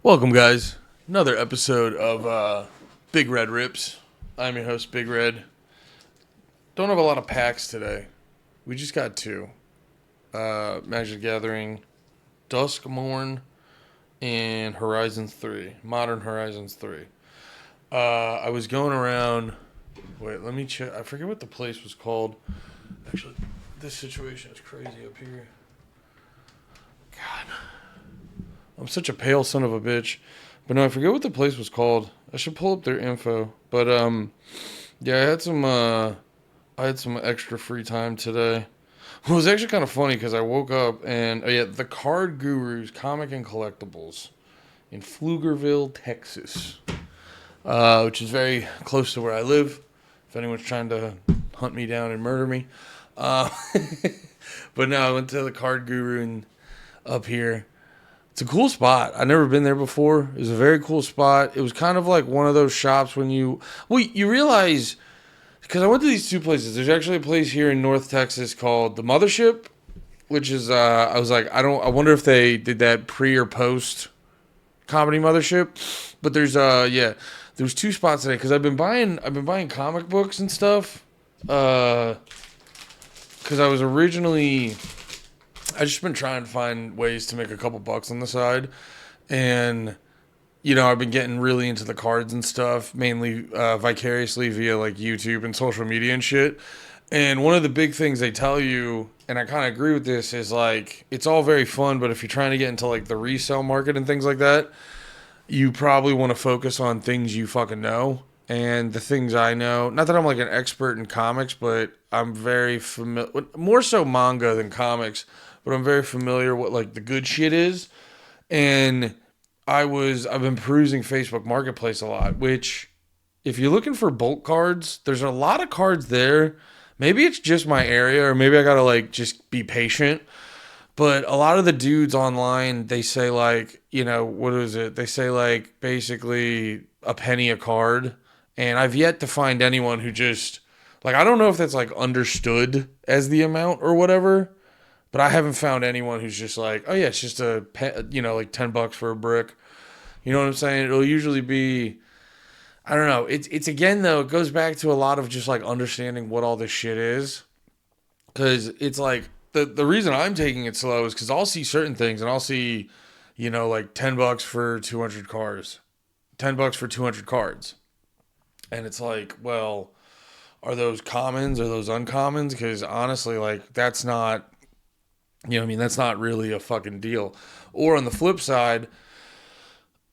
Welcome, guys. Another episode of Big Red Rips. I'm your host, Big Red. Don't have a lot of packs today. We just got two. Magic the Gathering, Duskmourn, and Horizons 3. Modern Horizons 3. I was going around... Wait, let me check. I forget what the place was called. Actually, this situation is crazy up here. God. I'm such a pale son of a bitch. But no, I forget what the place was called. I should pull up their info. But yeah, I had some extra free time today. It was actually kind of funny because I woke up and the Card Gurus Comic and Collectibles in Pflugerville, Texas, which is very close to where I live. If anyone's trying to hunt me down and murder me, but no, I went to the Card Guru and up here. It's a cool spot. I've never been there before. It was a very cool spot. It was kind of like one of those shops when you realize, because I went to these two places. There's actually a place here in North Texas called the Mothership, which is I was like, I wonder if they did that pre or post Comedy Mothership. But there's two spots today because I've been buying comic books and stuff. Because I just been trying to find ways to make a couple bucks on the side. And, I've been getting really into the cards and stuff, mainly vicariously via like YouTube and social media and shit. And one of the big things they tell you, and I kind of agree with this, is like, it's all very fun, but if you're trying to get into like the resale market and things like that, you probably want to focus on things you fucking know. And the things I know, not that I'm like an expert in comics, but I'm very familiar, more so manga than comics, but I'm very familiar what like the good shit is. And I've been perusing Facebook Marketplace a lot, which if you're looking for bulk cards, there's a lot of cards there. Maybe it's just my area, or maybe I gotta like just be patient. But a lot of the dudes online, they say like, what is it? They say like basically a penny a card. And I've yet to find anyone who just like, I don't know if that's like understood as the amount or whatever. But I haven't found anyone who's just like, oh yeah, it's just like $10 for a brick. You know what I'm saying? It'll usually be, I don't know. It's again though, it goes back to a lot of just like understanding what all this shit is. Cause it's like, the reason I'm taking it slow is cause I'll see certain things and I'll see, like $10 for 200 cars, $10 for 200 cards. And it's like, well, are those commons? Are those uncommons? Cause honestly, like that's not, that's not really a fucking deal. Or on the flip side,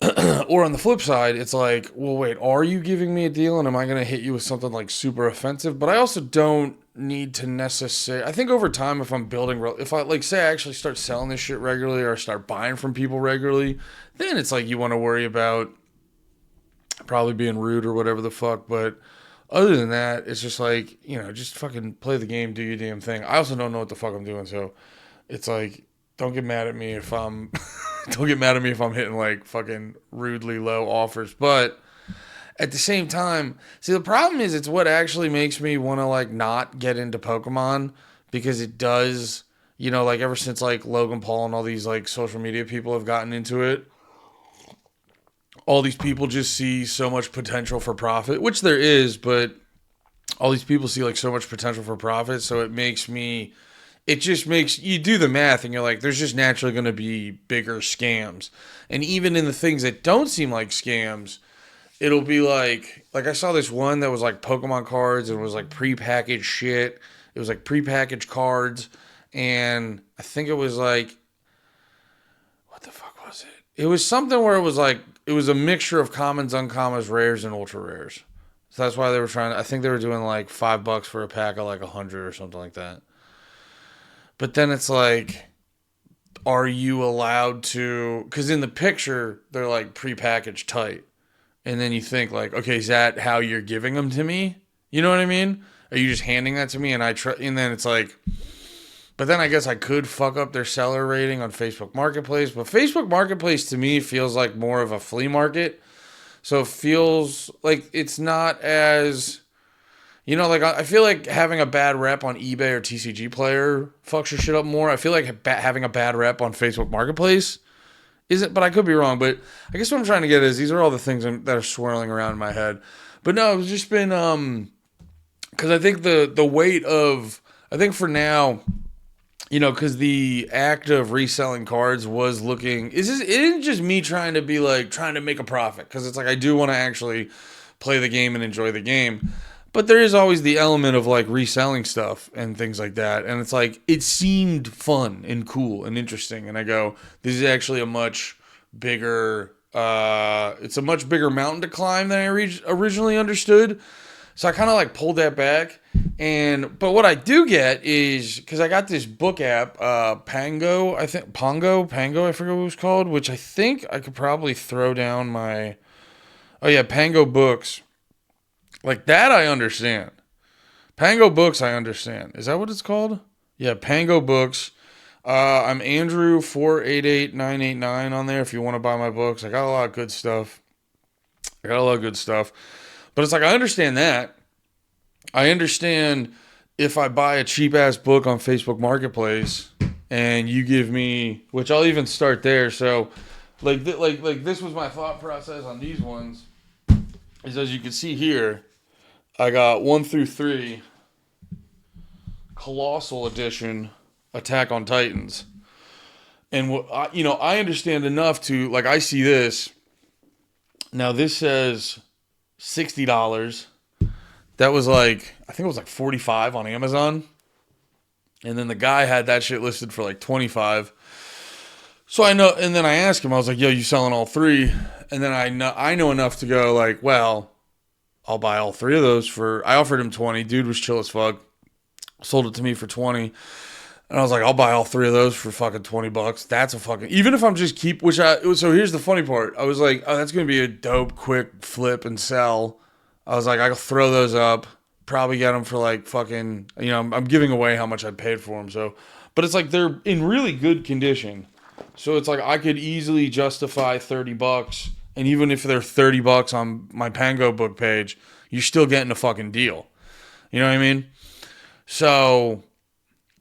it's like, well, wait, are you giving me a deal and am I going to hit you with something like super offensive? But I also don't need to necessarily, I think over time, if I'm building, if I like say I actually start selling this shit regularly or start buying from people regularly, then it's like you want to worry about probably being rude or whatever the fuck. But other than that, it's just like, just fucking play the game, do your damn thing. I also don't know what the fuck I'm doing, so it's like, don't get mad at me if I'm hitting like fucking rudely low offers. But at the same time, see, the problem is it's what actually makes me want to like not get into Pokemon, because it does, like ever since like Logan Paul and all these like social media people have gotten into it, all these people just see so much potential for profit, which there is, but all these people see like so much potential for profit. So it just makes you do the math and you're like, there's just naturally going to be bigger scams. And even in the things that don't seem like scams, it'll be like I saw this one that was like Pokemon cards and it was like prepackaged shit. It was like prepackaged cards. And I think it was like, what the fuck was it? It was something where it was like, it was a mixture of commons, uncommons, rares, and ultra rares. So that's why they were I think they were doing like $5 for a pack of like 100 or something like that. But then it's like, are you allowed to, because in the picture, they're like prepackaged tight. And then you think like, okay, is that how you're giving them to me? You know what I mean? Are you just handing that to me and and then it's like, but then I guess I could fuck up their seller rating on Facebook Marketplace. But Facebook Marketplace to me feels like more of a flea market. So it feels like it's not as... like I feel like having a bad rep on eBay or TCG Player fucks your shit up more. I feel like having a bad rep on Facebook Marketplace Is it? But I could be wrong. But I guess what I'm trying to get is these are all the things that are swirling around in my head. But no, it's just been because I think the weight of I think for now, because the act of reselling cards was looking it isn't just me trying to be like trying to make a profit because it's like I do want to actually play the game and enjoy the game. But there is always the element of like reselling stuff and things like that. And it's like, it seemed fun and cool and interesting. And I go, this is actually a much bigger, it's a much bigger mountain to climb than I originally understood. So I kind of like pulled that back. But what I do get is, because I got this book app, Pango, I think, Pango, I forget what it was called, which I think I could probably throw down oh yeah, Pango Books. Like that, I understand. Pango Books, I understand. Is that what it's called? Yeah, Pango Books. I'm Andrew 488989 on there if you want to buy my books. I got a lot of good stuff. But it's like I understand that. I understand if I buy a cheap ass book on Facebook Marketplace and you give me, which I'll even start there. So, like this was my thought process on these ones. Is as you can see here. I got 1 through 3, Colossal Edition, Attack on Titans. And I understand enough to, like, I see this. Now, this says $60. That was like, I think it was like 45 on Amazon. And then the guy had that shit listed for like 25. So I know, and then I asked him, I was like, yo, you selling all 3? And then I know enough to go like, well, I'll buy all 3 of those I offered him 20. Dude was chill as fuck. Sold it to me for 20. And I was like, I'll buy all 3 of those for fucking $20. That's a fucking, even if I'm just so here's the funny part. I was like, oh, that's going to be a dope, quick flip and sell. I was like, I'll throw those up. Probably get them for like fucking, I'm giving away how much I paid for them. So, but it's like they're in really good condition. So it's like I could easily justify $30. And even if they're $30 on my Pango book page, you're still getting a fucking deal. You know what I mean? So,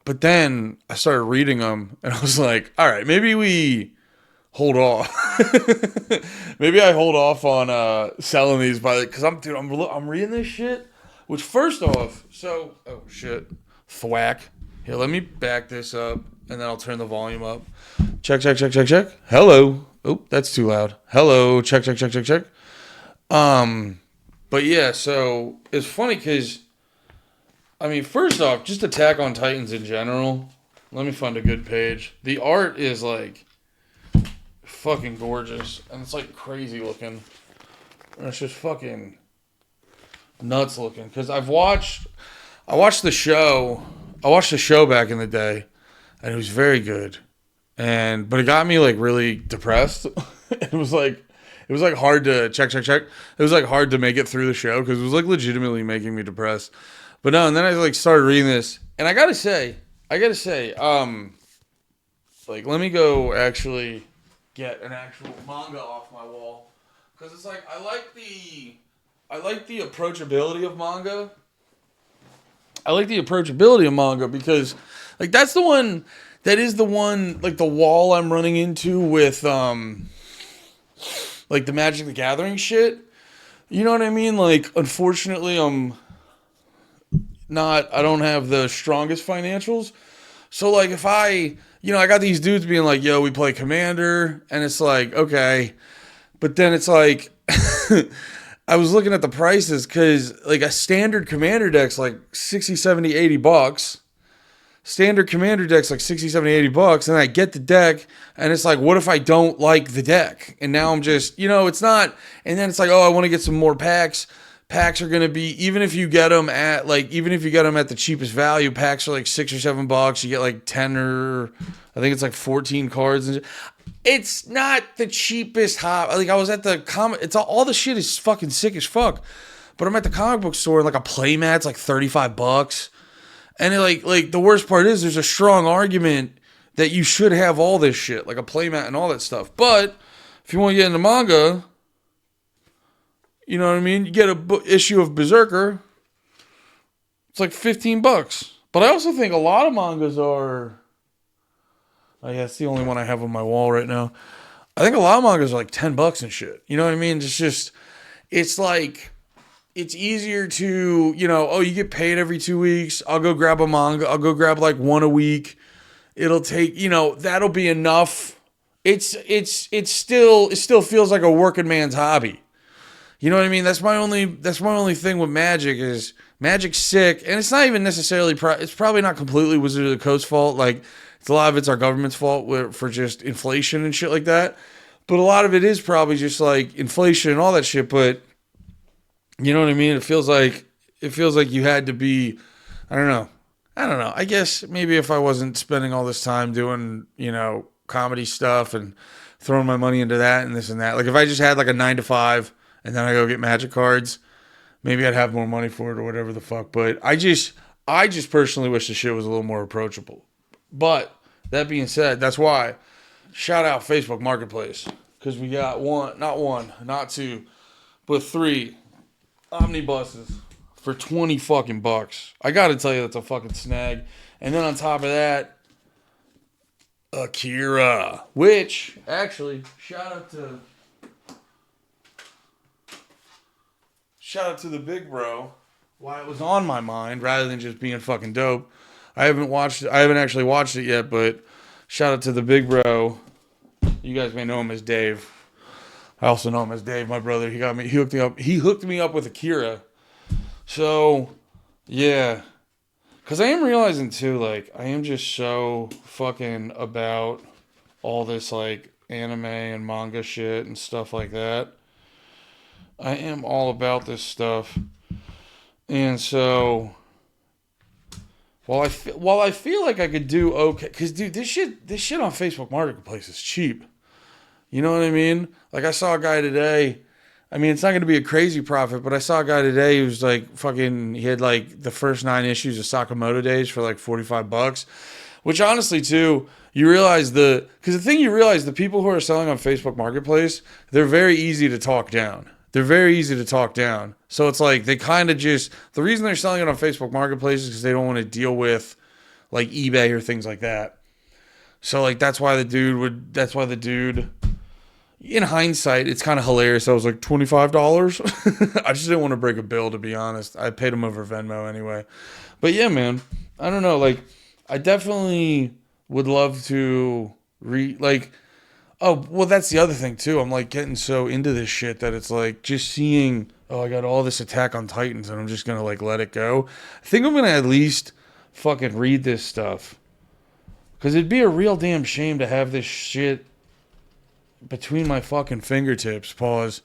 but then I started reading them and I was like, all right, maybe we hold off. Maybe I hold off on selling these because I'm reading this shit. Which first off, oh shit, thwack. Here, let me back this up and then I'll turn the volume up. Check. Hello. Oh, that's too loud. Hello. Check. But yeah, so it's funny because, first off, just Attack on Titans in general. Let me find a good page. The art is like fucking gorgeous, and it's like crazy looking. And it's just fucking nuts looking. Because I watched the show. I watched the show back in the day, and it was very good. But it got me like really depressed. It was like hard to check. It was like hard to make it through the show because it was like legitimately making me depressed. But no, and then I like started reading this, and I gotta say, like let me go actually get an actual manga off my wall because it's like I like the approachability of manga. Because like that's the one. That is the one, like the wall I'm running into with, like the Magic the Gathering shit. You know what I mean? Like, unfortunately, I don't have the strongest financials. So, like, if I got these dudes being like, yo, we play Commander, and it's like, okay. But then it's like, I was looking at the prices, because, like, a standard Commander deck's like 60, 70, $80. Standard Commander deck's like 60, 70, $80, and I get the deck, and it's like, what if I don't like the deck? And now I'm just, it's not, and then it's like, oh, I want to get some more packs. Packs are going to be, even if you get them at the cheapest value, packs are like $6 or $7. You get like 10 or, I think it's like 14 cards. And it's not the cheapest like I was at the all the shit is fucking sick as fuck. But I'm at the comic book store and like a playmat's like $35. And like the worst part is there's a strong argument that you should have all this shit, like a playmat and all that stuff. But if you want to get into manga, you know what I mean? You get a issue of Berserker, it's like $15. But I also think a lot of mangas are, oh yeah, it's the only one I have on my wall right now. I think a lot of mangas are like $10 and shit. You know what I mean? It's like, it's easier to, oh, you get paid every 2 weeks. I'll go grab a manga. I'll go grab like one a week. It'll take, that'll be enough. It still feels like a working man's hobby. You know what I mean? That's my only thing with Magic is Magic's sick, and it's not even necessarily it's probably not completely Wizard of the Coast's fault. Like it's a lot of it's our government's fault for just inflation and shit like that. But a lot of it is probably just like inflation and all that shit. But you know what I mean? It feels like you had to be. I don't know. I guess maybe if I wasn't spending all this time doing comedy stuff and throwing my money into that and this and that. Like if I just had like a 9 to 5 and then I go get Magic cards, maybe I'd have more money for it or whatever the fuck. But I just personally wish the shit was a little more approachable. But that being said, that's why shout out Facebook Marketplace because we got not one, not two, but 3 omnibuses for 20 fucking bucks. I gotta tell you, that's a fucking snag. And then on top of that, Akira, which actually shout out to the big bro. Why it was on my mind rather than just being fucking dope. I haven't actually watched it yet, but shout out to the big bro. You guys may know him as Dave. I also know him as Dave, my brother. He hooked me up with Akira. So, yeah. Because I am realizing, too, like, I am just so fucking about all this, like, anime and manga shit and stuff like that. I am all about this stuff. And so, while I feel like I could do okay, because, dude, this shit on Facebook Marketplace is cheap. You know what I mean? Like, I saw a guy today. I mean, it's not going to be a crazy profit, but I saw a guy today who's like he had like the first 9 issues of Sakamoto Days for like $45, which honestly too, because the thing you realize, the people who are selling on Facebook Marketplace, they're very easy to talk down. So it's like they kind of the reason they're selling it on Facebook Marketplace is because they don't want to deal with like eBay or things like that. So like, that's why the dude, in hindsight, it's kind of hilarious. I was like, $25? I just didn't want to break a bill, to be honest. I paid him over Venmo anyway. But yeah, man, I don't know. Like, I definitely would love to oh, well, that's the other thing too. I'm like getting so into this shit that it's like just seeing, oh, I got all this Attack on Titans and I'm just going to like let it go. I think I'm going to at least fucking read this stuff. Because it'd be a real damn shame to have this shit between my fucking fingertips, pause,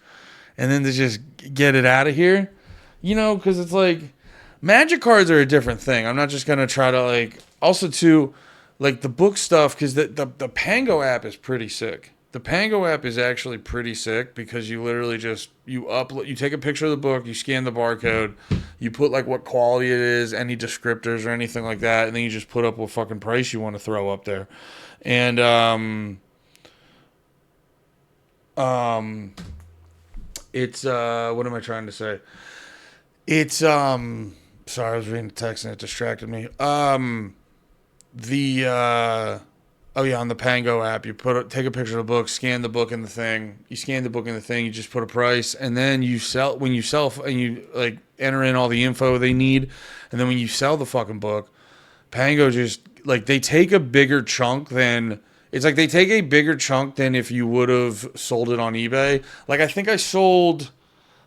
and then to just get it out of here, because it's like Magic cards are a different thing. I'm not just gonna try to like, also too, like the book stuff, because the Pango app is pretty sick. The Pango app is actually pretty sick because you literally just you take a picture of the book, you scan the barcode, you put like what quality it is, any descriptors or anything like that, and then you just put up what fucking price you want to throw up there, and it's what am I trying to say? It's sorry, I was reading the text and it distracted me. Oh yeah, on the Pango app, you take a picture of the book, scan the book in the thing. You scan the book in the thing, you just put a price, and then you sell and you like enter in all the info they need, and then when you sell the fucking book, Pango just like they take a bigger chunk than. It's like they take a bigger chunk than if you would have sold it on eBay. Like, I think I sold...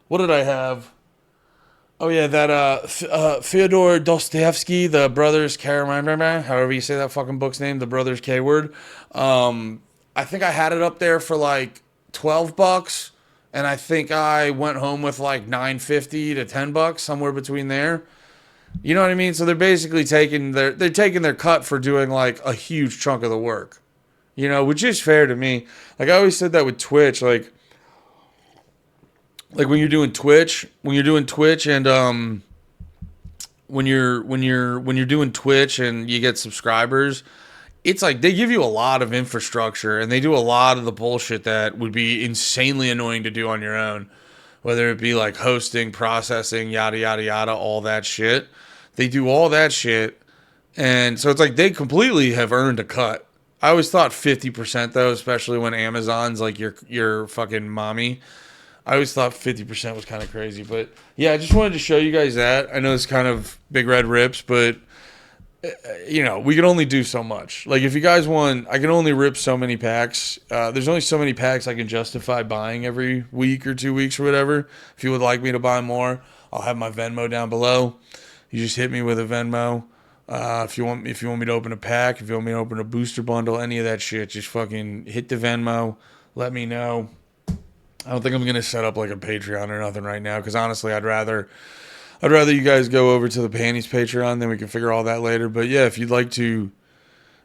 What did I have? Oh, yeah, that Fyodor Dostoevsky, the Brothers Karamazov, however you say that fucking book's name, the Brothers K-word. I think I had it up there for, like, $12, and I think I went home with, like, $9.50 to $10, somewhere between there. You know what I mean? So they're basically taking their cut for doing, like, a huge chunk of the work. Which is fair to me. Like, I always said that with Twitch, like when you're doing Twitch and when you're doing Twitch and you get subscribers, it's like they give you a lot of infrastructure and they do a lot of the bullshit that would be insanely annoying to do on your own, whether it be like hosting, processing, yada yada yada, all that shit. They do all that shit, and so it's like they completely have earned a cut. I always thought 50% though, especially when Amazon's like your fucking mommy. I always thought 50% was kind of crazy, but yeah, I just wanted to show you guys that. I know it's kind of big red rips, but we can only do so much. Like, if you guys want, I can only rip so many packs. There's only so many packs I can justify buying every week or 2 weeks or whatever. If you would like me to buy more, I'll have my Venmo down below. You just hit me with a Venmo. If you want me to open a pack, if you want me to open a booster bundle, any of that shit, just fucking hit the Venmo. Let me know. I don't think I'm gonna set up like a Patreon or nothing right now, because honestly, I'd rather you guys go over to the Panties Patreon, then we can figure all that later. But yeah, if you'd like to,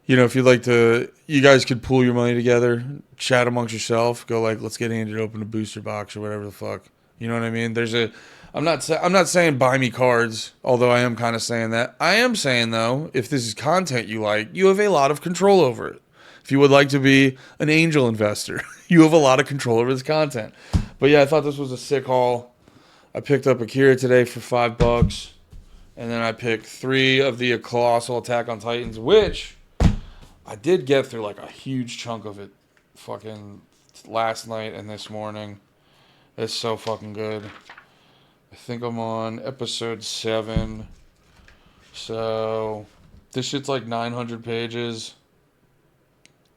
you guys could pool your money together, chat amongst yourself, go like, let's get Andy to open a booster box or whatever the fuck. You know what I mean? I'm not saying buy me cards, although I am kind of saying that. I am saying though, if this is content you like, you have a lot of control over it. If you would like to be an angel investor, you have a lot of control over this content. But yeah, I thought this was a sick haul. I picked up Akira today for $5, and then I picked 3 of the Colossal Attack on Titans, which I did get through like a huge chunk of it fucking last night and this morning. It's so fucking good. I think I'm on episode 7. So this shit's like 900 pages.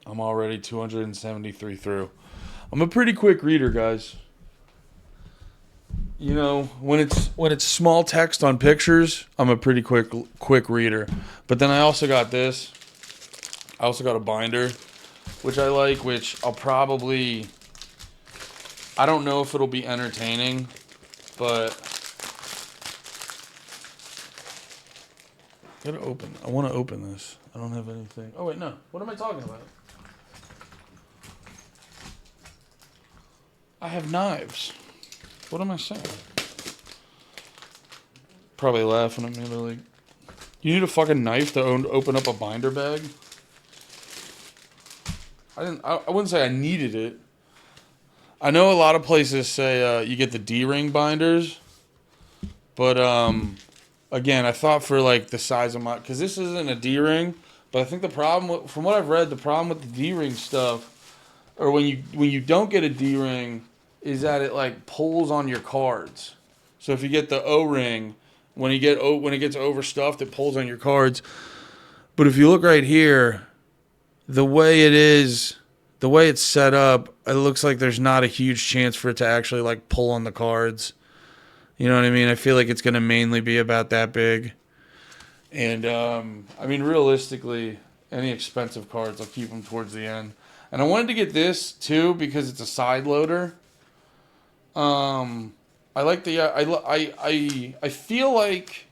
I'm already 273 through. I'm a pretty quick reader, guys. When it's small text on pictures, I'm a pretty quick reader. But then I also got this. I also got a binder, which I like, which I don't know if it'll be entertaining, but I want to open this. I don't have anything. Oh wait, no. What am I talking about? I have knives. What am I saying? Probably laughing at me. They're like, you need a fucking knife to open up a binder bag? I wouldn't say I needed it. I know a lot of places say you get the D-ring binders. But, again, I thought for, like, the size of because this isn't a D-ring. But I think from what I've read, the problem with the D-ring stuff, or when you don't get a D-ring, is that it like pulls on your cards. So if you get the O-ring, when it gets overstuffed, it pulls on your cards. But if you look right here, the way it's set up, it looks like there's not a huge chance for it to actually like pull on the cards. You know what I mean? I feel like it's going to mainly be about that big. And I mean, realistically, any expensive cards, I'll keep them towards the end. And I wanted to get this too because it's a side loader. I like I feel like,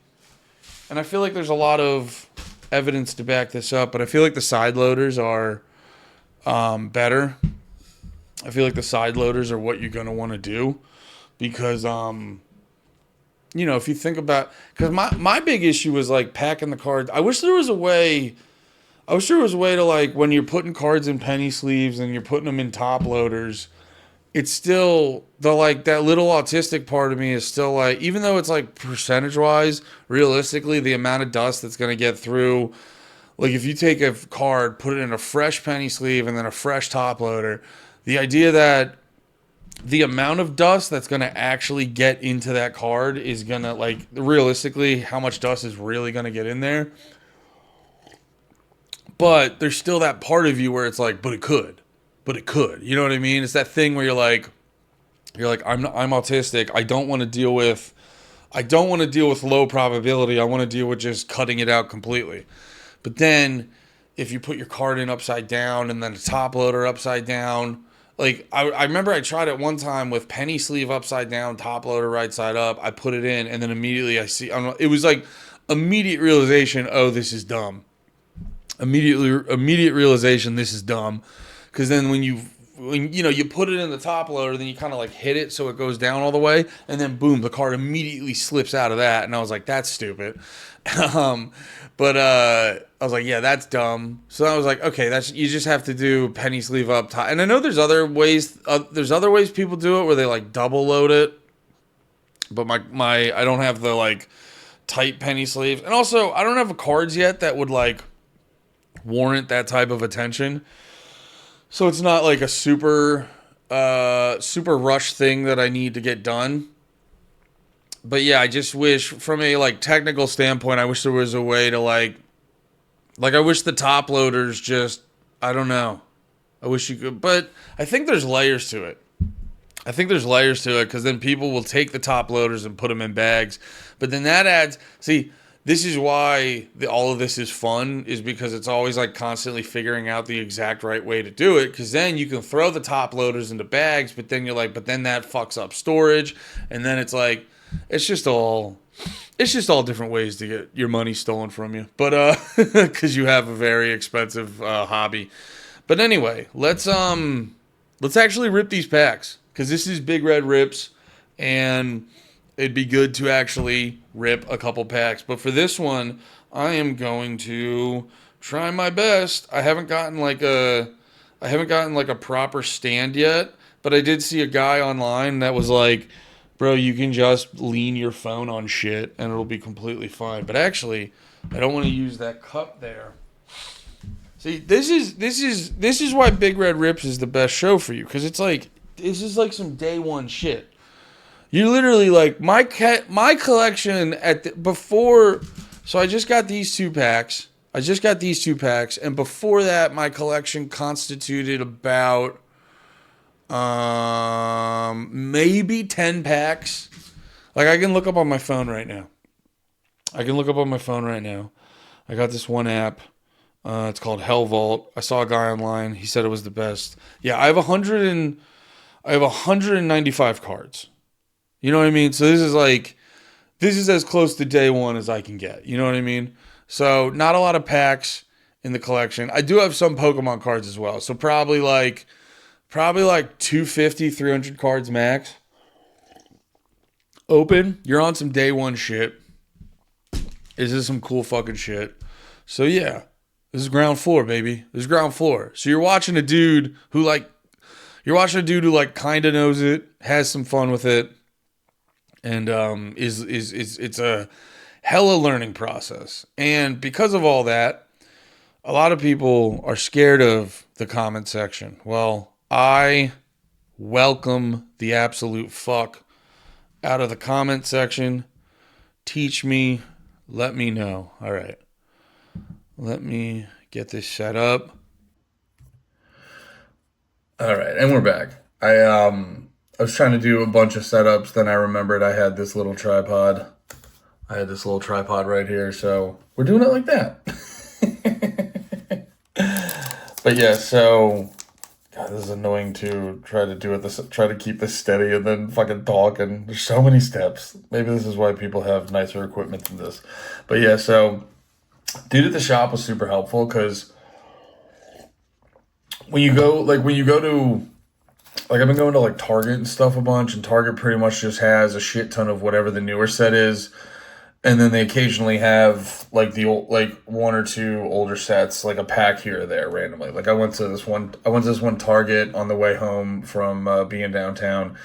and I feel like there's a lot of evidence to back this up, but I feel like the side loaders are better. I feel like the side loaders are what you're going to want to do because, if you think about, because my big issue was like packing the cards. I wish there was a way to like when you're putting cards in penny sleeves and you're putting them in top loaders, it's still that little autistic part of me is still like, even though it's like percentage wise, realistically, the amount of dust that's going to get through, like if you take a card, put it in a fresh penny sleeve and then a fresh top loader, the idea that the amount of dust that's going to actually get into that card is going to, like, realistically, how much dust is really going to get in there. But there's still that part of you where it's like, but it could. You know what I mean? It's that thing where you're like, I'm autistic. I don't want to deal with low probability. I want to deal with just cutting it out completely. But then if you put your card in upside down and then a top loader upside down, like I remember I tried it one time with penny sleeve upside down, top loader right side up. I put it in and then immediately it was like immediate realization, oh, this is dumb. Immediate realization, this is dumb. Because then when you put it in the top loader, then you kind of like hit it so it goes down all the way, and then boom, the card immediately slips out of that, and I was like, that's stupid. But I was like, yeah, that's dumb. So I was like, okay, you just have to do penny sleeve up top. And I know there's other ways. There's other ways people do it where they like double load it. But I don't have the like tight penny sleeves, and also I don't have cards yet that would like warrant that type of attention. So it's not like a super rush thing that I need to get done. But yeah, I just wish from a like technical standpoint, I wish there was a way to like I wish the top loaders just I don't know. I wish you could, but I think there's layers to it. I think there's layers to it because then people will take the top loaders and put them in bags. But then that adds, see, this is why all of this is fun, is because it's always like constantly figuring out the exact right way to do it. Because then you can throw the top loaders into bags, but then you're like, but then that fucks up storage. And then it's like, it's just all different ways to get your money stolen from you. But, because you have a very expensive hobby. But anyway, let's actually rip these packs. Because this is Big Red Rips, and it'd be good to actually rip a couple packs. But for this one, I am going to try my best. I haven't gotten like a proper stand yet, but I did see a guy online that was like, bro, you can just lean your phone on shit and it'll be completely fine. But actually, I don't want to use that cup there. See, this is why Big Red Rips is the best show for you, because it's like, this is like some day one shit. You literally like my collection before. So I just got these two packs. And before that, my collection constituted about maybe 10 packs. Like I can look up on my phone right now. I got this one app. It's called Hell Vault. I saw a guy online. He said it was the best. Yeah, I have 195 cards. You know what I mean? So this is as close to day one as I can get. You know what I mean? So not a lot of packs in the collection. I do have some Pokemon cards as well. So probably like 250, 300 cards max. Open. You're on some day one shit. This is some cool fucking shit. So yeah, this is ground floor, baby. This is ground floor. So you're watching a dude who kind of knows it, has some fun with it, and it's a hella learning process. And because of all that, a lot of people are scared of the comment section. Well, I welcome the absolute fuck out of the comment section. Teach me, let me know. All right. Let me get this set up. All right, and we're back. I was trying to do a bunch of setups, then I remembered I had this little tripod. Right here, so we're doing it like that. But yeah, so God, this is annoying to try to keep this steady and then fucking talk, and there's so many steps. Maybe this is why people have nicer equipment than this. But yeah, so dude at the shop was super helpful because when you go to, like, I've been going to like Target and stuff a bunch, and Target pretty much just has a shit ton of whatever the newer set is. And then they occasionally have like the old, like one or two older sets, like a pack here or there randomly. Like I went to this one Target on the way home from being downtown,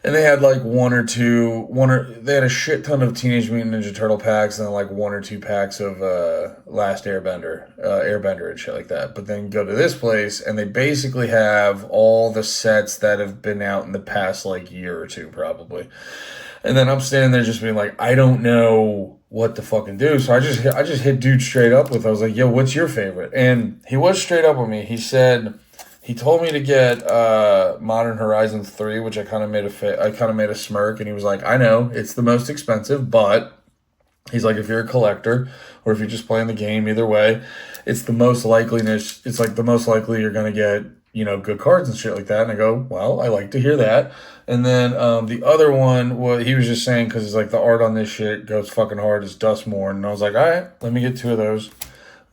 and they had like they had a shit ton of Teenage Mutant Ninja Turtle packs, and then like one or two packs of Last Airbender and shit like that. But then go to this place, and they basically have all the sets that have been out in the past like year or two probably. And then I'm standing there just being like, I don't know what to fucking do. So I just hit dude straight up with, I was like, yo, what's your favorite? And he was straight up with me. He told me to get Modern Horizon 3, which I kind of made a smirk. And he was like, I know it's the most expensive, but he's like, if you're a collector or if you're just playing the game, either way, it's like the most likely you're going to get, you know, good cards and shit like that. And I go, well, I like to hear that. And then the other one, he was just saying, because it's like the art on this shit goes fucking hard, is Duskmourn. And I was like, all right, let me get two of those.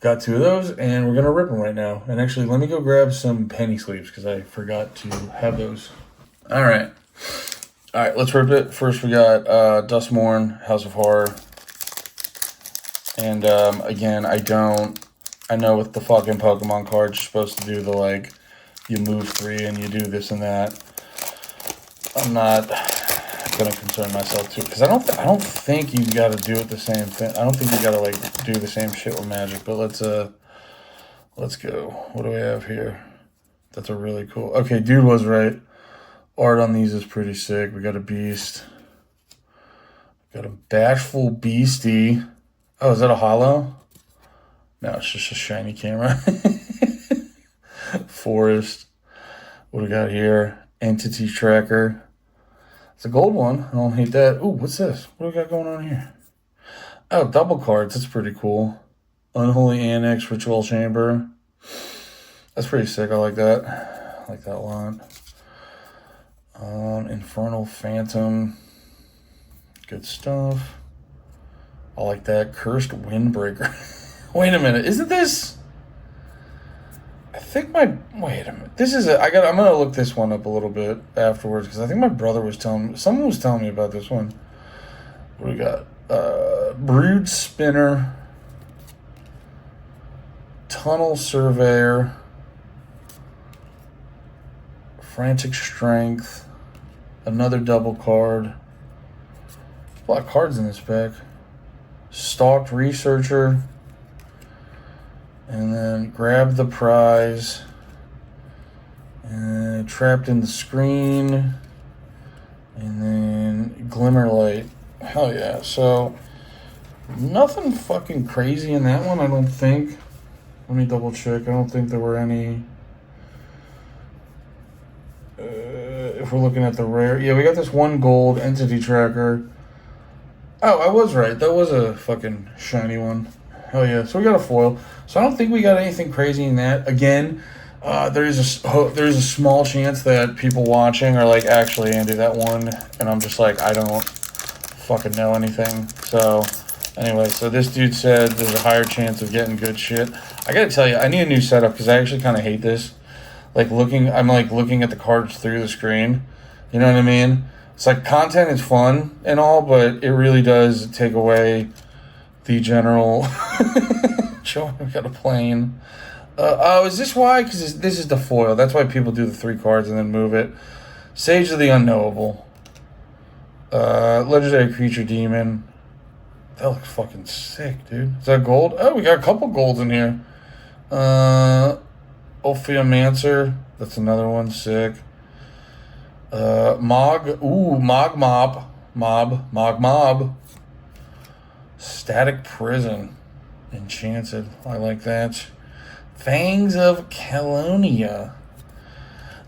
Got two of those, and we're going to rip them right now. And actually, let me go grab some penny sleeves, because I forgot to have those. All right, let's rip it. First, we got Duskmourn, House of Horror. And again, I know with the fucking Pokemon cards, you're supposed to do the, like, you move 3 and you do this and that. I'm not gonna concern myself too, because I don't think you got to do it the same thing. I don't think you got to like do the same shit with Magic. But let's Let's go. What do we have here? That's a really cool. Okay, dude was right. Art on these is pretty sick. We got a beast. Got a bashful beastie. Oh, is that a hollow? No, it's just a shiny camera. Forest. What do we got here? Entity tracker. It's a gold one. I don't hate that. Ooh, what's this? What do we got going on here? Oh, double cards. That's pretty cool. Unholy Annex, Ritual Chamber. That's pretty sick. I like that. I like that a lot. Infernal Phantom. Good stuff. I like that. Cursed Windbreaker. Wait a minute. Isn't this... I think my... Wait a minute. This is a... I'm going to look this one up a little bit afterwards because I think my brother was telling me... Someone was telling me about this one. What do we got? Brood Spinner. Tunnel Surveyor. Frantic Strength. Another double card. A lot of cards in this pack. Stalked Researcher. And then Grab the Prize. And Trapped in the Screen. And then Glimmerlight. Hell yeah. So, nothing fucking crazy in that one, I don't think. Let me double check. I don't think there were any... if we're looking at the rare... Yeah, we got this one gold entity tracker. Oh, I was right. That was a fucking shiny one. Hell yeah. So we got a foil. So I don't think we got anything crazy in that. Again, there's a small chance that people watching are like, actually, Andy, that one. And I'm just like, I don't fucking know anything. So anyway, so this dude said there's a higher chance of getting good shit. I gotta tell you, I need a new setup because I actually kind of hate this. I'm looking at the cards through the screen. You know what I mean? It's like content is fun and all, but it really does take away the general. Joe, we got a plane. Is this why? Because this is the foil. That's why people do the 3 cards and then move it. Sage of the Unknowable. Legendary Creature Demon. That looks fucking sick, dude. Is that gold? Oh, we got a couple golds in here. Ophiomancer. That's another one. Sick. Mog Mob. Static Prison. Enchanted. I like that. Fangs of Calonia.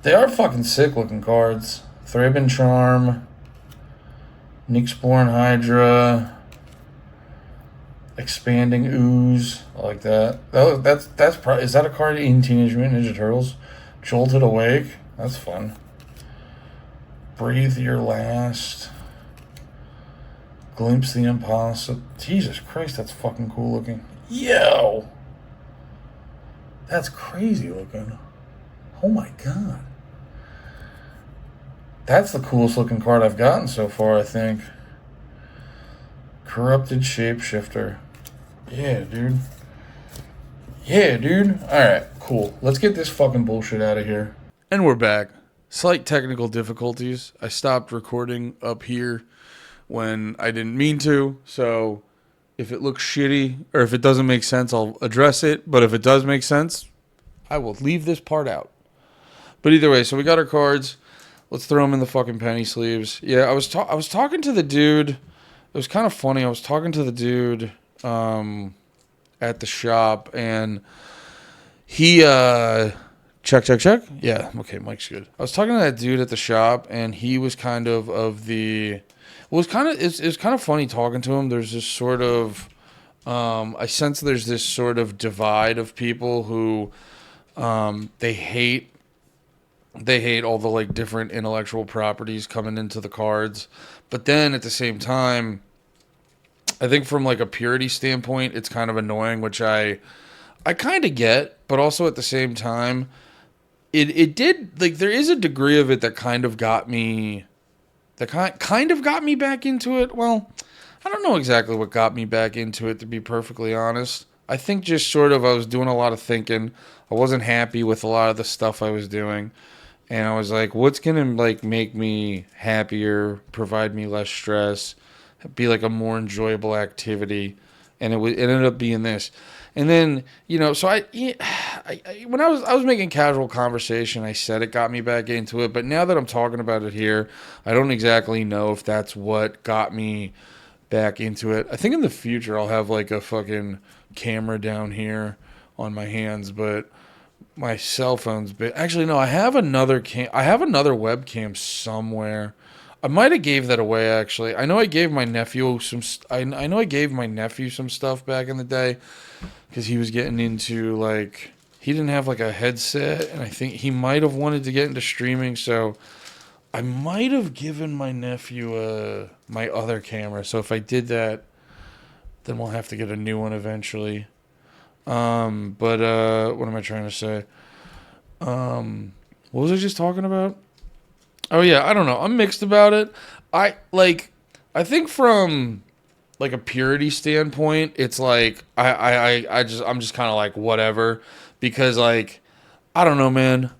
They are fucking sick looking cards. Thraben Charm. Nyxborn Hydra. Expanding Ooze. I like that. That's probably... Is that a card in Teenage Mutant Ninja Turtles? Jolted Awake. That's fun. Breathe Your Last. Glimpse the Impossible. Jesus Christ, that's fucking cool looking. Yo! That's crazy looking. Oh my god. That's the coolest looking card I've gotten so far, I think. Corrupted Shapeshifter. Yeah, dude. Yeah, dude. Alright, cool. Let's get this fucking bullshit out of here. And we're back. Slight technical difficulties. I stopped recording up here when I didn't mean to, so if it looks shitty or if it doesn't make sense, I'll address it, but if it does make sense, I will leave this part out. But either way, so we got our cards. Let's throw them in the fucking penny sleeves. Yeah, I was talking to the dude. It was kind of funny. I was talking to the dude at the shop, and he check. Yeah, okay, Mike's good. I was talking to that dude at the shop, and he was kind of the... Well, it's kind of funny talking to him. There's this sort of... I sense there's this sort of divide of people who they hate all the like different intellectual properties coming into the cards. But then at the same time, I think from like a purity standpoint, it's kind of annoying, which I kind of get, but also at the same time, it did, like, there is a degree of it that kind of got me back into it. Well, I don't know exactly what got me back into it, to be perfectly honest. I think just sort of I was doing a lot of thinking. I wasn't happy with a lot of the stuff I was doing. And I was like, what's going to like make me happier, provide me less stress, be like a more enjoyable activity? And it ended up being this. And then, so I when I was making casual conversation, I said it got me back into it. But now that I'm talking about it here, I don't exactly know if that's what got me back into it. I think in the future I'll have like a fucking camera down here on my hands, but my cell phone's big. Actually, no, I have another I have another webcam somewhere. I might have gave that away actually. I know I gave my nephew some. I know I gave my nephew some stuff back in the day because he was getting into like he didn't have like a headset, and I think he might have wanted to get into streaming. So I might have given my nephew my other camera. So if I did that, then we'll have to get a new one eventually. But what am I trying to say? What was I just talking about? Oh yeah, I don't know. I'm mixed about it. I like. I think from like a purity standpoint, it's like I'm just kind of like whatever, because like I don't know, man.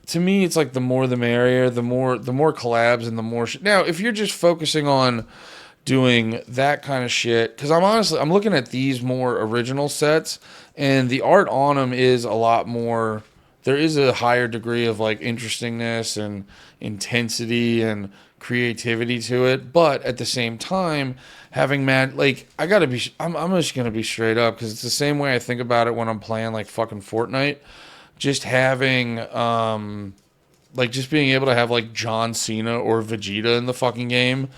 To me, it's like the more the merrier. The more collabs and the more shit. Now, if you're just focusing on doing that kind of shit, because I'm looking at these more original sets, and the art on them is a lot more. There is a higher degree of like interestingness and intensity and creativity to it, but at the same time, having mad like I gotta be. I'm just gonna be straight up because it's the same way I think about it when I'm playing like fucking Fortnite. Just having like just being able to have like John Cena or Vegeta in the fucking game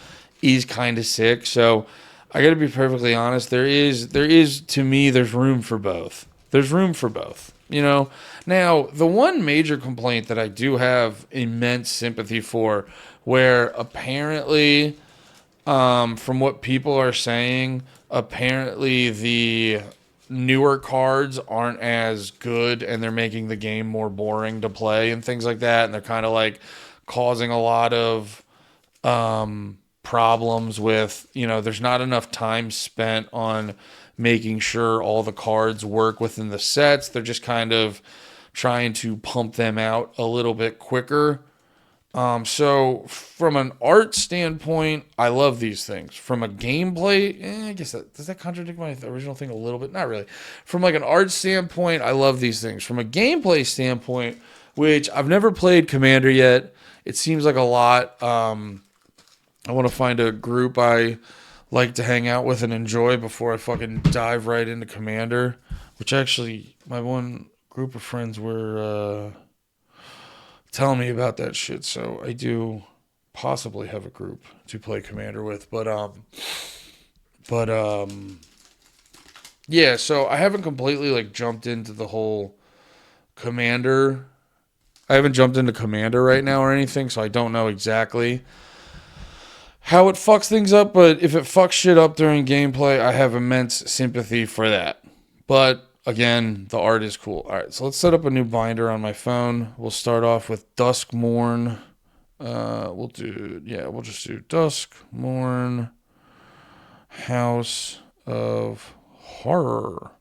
is kind of sick. So I got to be perfectly honest. There is to me. There's room for both. There's room for both. You know. Now the one major complaint that I do have immense sympathy for, where apparently, from what people are saying, apparently the newer cards aren't as good and they're making the game more boring to play and things like that, and they're kind of like causing a lot of problems with, there's not enough time spent on making sure all the cards work within the sets. They're just kind of trying to pump them out a little bit quicker. So from an art standpoint, I love these things. From a gameplay, I guess does that contradict my original thing a little bit? Not really. From like an art standpoint, I love these things. From a gameplay standpoint, which I've never played Commander yet, it seems like a lot. I want to find a group I like to hang out with and enjoy before I fucking dive right into Commander. Which actually, my one group of friends were telling me about that shit, so I do possibly have a group to play Commander with. But yeah. So I haven't completely like jumped into the whole Commander. I haven't jumped into Commander right now or anything, so I don't know exactly how it fucks things up, but if it fucks shit up during gameplay, I have immense sympathy for that. But again, the art is cool. All right, so let's set up a new binder on my phone. We'll start off with Duskmourn. We'll just do Duskmourn, House of Horror.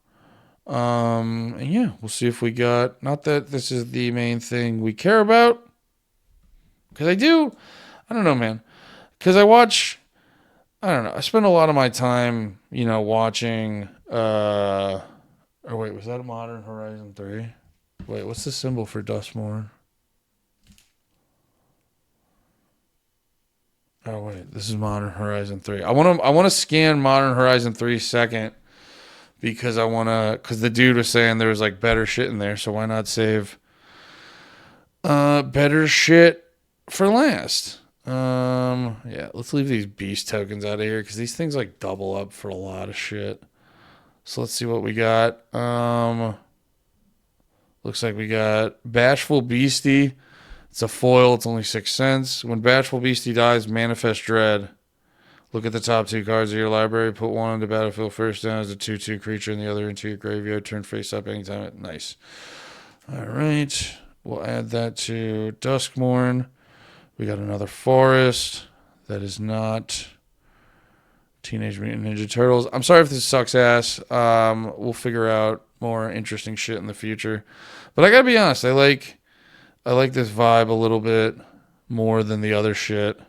And yeah, we'll see if we got, not that this is the main thing we care about, because I don't know, man. Because I don't know, I spend a lot of my time, watching, or wait, was that a Modern Horizon 3? Wait, what's the symbol for Duskmourn? Oh, wait, this is Modern Horizon 3. I want to scan Modern Horizon 3 second, because because the dude was saying there was like better shit in there, so why not save better shit for last? Yeah, let's leave these beast tokens out of here because these things like double up for a lot of shit. So let's see what we got. Looks like we got Bashful Beastie. It's a foil. It's only 6 cents. When Bashful Beastie dies, Manifest Dread. Look at the top 2 cards of your library. Put one on the battlefield first down as a 2/2 creature and the other into your graveyard. Turn face up anytime. Nice. All right. We'll add that to Duskmourn. We got another forest that is not Teenage Mutant Ninja Turtles. I'm sorry if this sucks ass. We'll figure out more interesting shit in the future. But I gotta be honest, I like this vibe a little bit more than the other shit.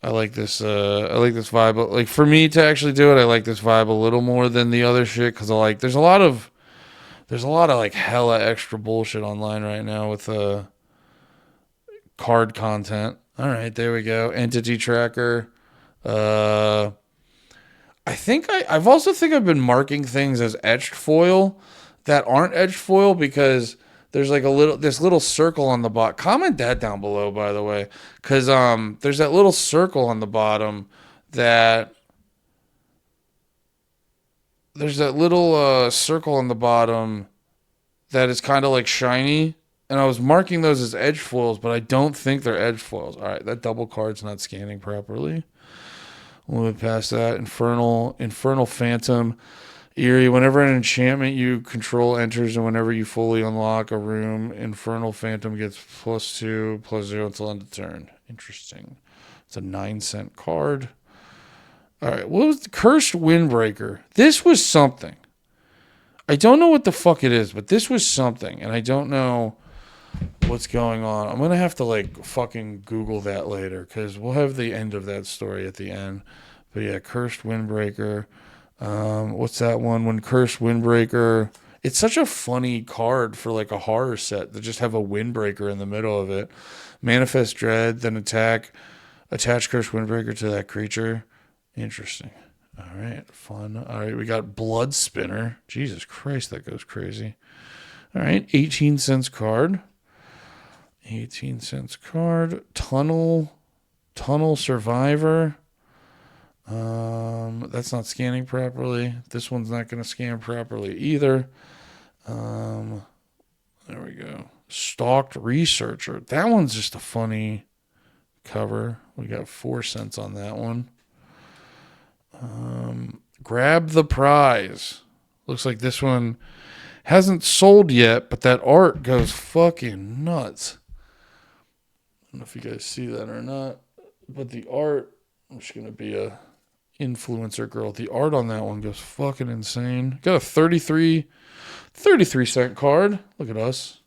I like this. I like this vibe. But like for me to actually do it, I like this vibe a little more than the other shit because I like. There's a lot of like hella extra bullshit online right now with card content. All right, there we go. Entity tracker. Uh, I've also think I've been marking things as etched foil that aren't etched foil because there's like this little circle on the bottom. Comment that down below, by the way, because there's that little circle on the bottom that there's that little circle on the bottom that is kind of like shiny. And I was marking those as edge foils, but I don't think they're edge foils. All right, that double card's not scanning properly. We'll move past that. Infernal Phantom. Eerie. Whenever an enchantment you control enters and whenever you fully unlock a room, Infernal Phantom gets +2, +0 until end of turn. Interesting. It's a 9-cent card. All right. What was the Cursed Windbreaker? This was something. I don't know what the fuck it is, but this was something. And I don't know what's going on. I'm going to have to like fucking Google that later because we'll have the end of that story at the end. But yeah, Cursed Windbreaker. What's that one? When Cursed Windbreaker. It's such a funny card for like a horror set to just have a windbreaker in the middle of it. Manifest Dread, then attach Cursed Windbreaker to that creature. Interesting. All right, fun. All right, we got Blood Spinner. Jesus Christ, that goes crazy. All right, 18 cents card. 18 cents card. Tunnel Survivor. That's not scanning properly. This one's not going to scan properly either. There we go. Stalked Researcher. That one's just a funny cover. We got 4 cents on that one. Grab the Prize. Looks like this one hasn't sold yet, but that art goes fucking nuts. I don't know if you guys see that or not, but the art, I'm just going to be a influencer girl. The art on that one goes fucking insane. Got a 33 cent card. Look at us.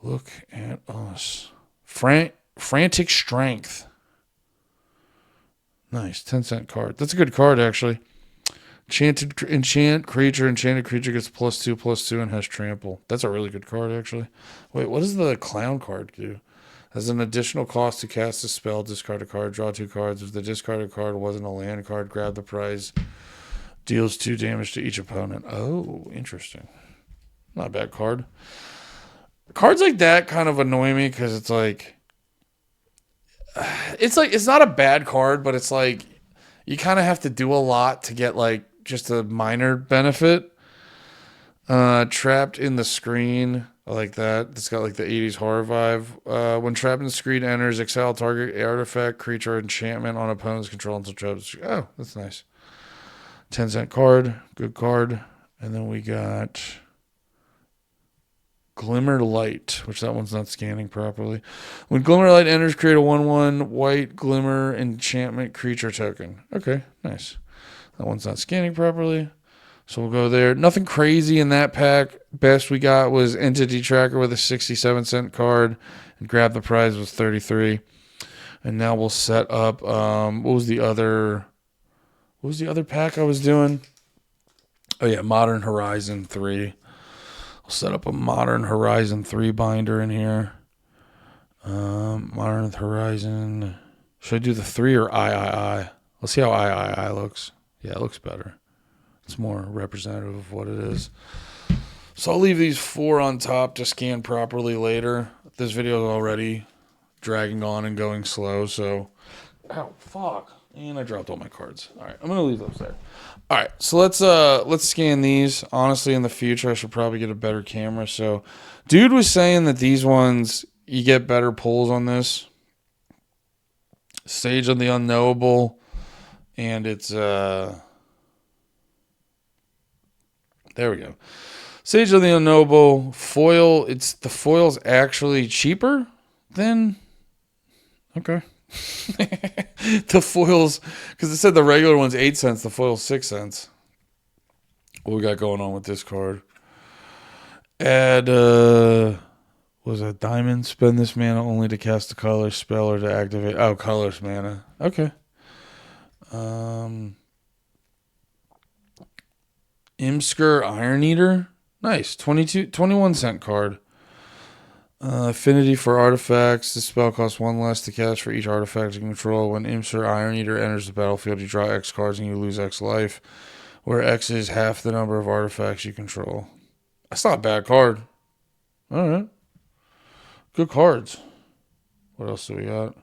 Look at us. Frantic Strength. Nice. 10-cent card. That's a good card, actually. Enchanted creature gets +2/+2 and has trample. That's a really good card, actually. Wait, what does the clown card do? As an additional cost to cast a spell, discard a card, draw 2 cards. If the discarded card wasn't a land card, grab the prize. Deals 2 damage to each opponent. Oh, interesting. Not a bad card. Cards like that kind of annoy me because it's like it's not a bad card, but it's like you kind of have to do a lot to get like just a minor benefit. Trapped in the Screen. I like that. It's got like the 80s horror vibe. When trapped in the screen enters, exile target artifact, creature, enchantment on opponent's control until trapped. Oh, that's nice. 10-cent card. Good card. And then we got Glimmer Light, which that one's not scanning properly. When Glimmer Light enters, create a 1/1 white Glimmer enchantment creature token. Okay, nice. That one's not scanning properly. So we'll go there. Nothing crazy in that pack. Best we got was Entity Tracker with a 67-cent card. And Grab the Prize was 33. And now we'll set up what was the other pack I was doing? Oh yeah, Modern Horizon 3. I'll set up a Modern Horizon 3 binder in here. Modern Horizon. Should I do the 3 or III? Let's see how III looks. Yeah, it looks better. It's more representative of what it is. So I'll leave these 4 on top to scan properly later. This video is already dragging on and going slow, so... Ow, fuck. And I dropped all my cards. All right, I'm going to leave those there. All right, so let's scan these. Honestly, in the future, I should probably get a better camera. So, dude was saying that these ones, you get better pulls on this. Sage of the Unknowable, and it's... There we go. Sage of the Unknowable foil. The foil's actually cheaper than. Okay. The foils, because it said the regular one's 8 cents, the foil's 6 cents. What we got going on with this card? Add, what Was a diamond? Spend this mana only to cast a color spell or to activate. Oh, colors mana. Okay. Imsker Iron Eater. Nice. 21 cent card. Affinity for artifacts. This spell costs 1 less to cast for each artifact you control. When Imsker Iron Eater enters the battlefield, you draw X cards and you lose X life, where X is half the number of artifacts you control. That's not a bad card. All right. Good cards. What else do we got?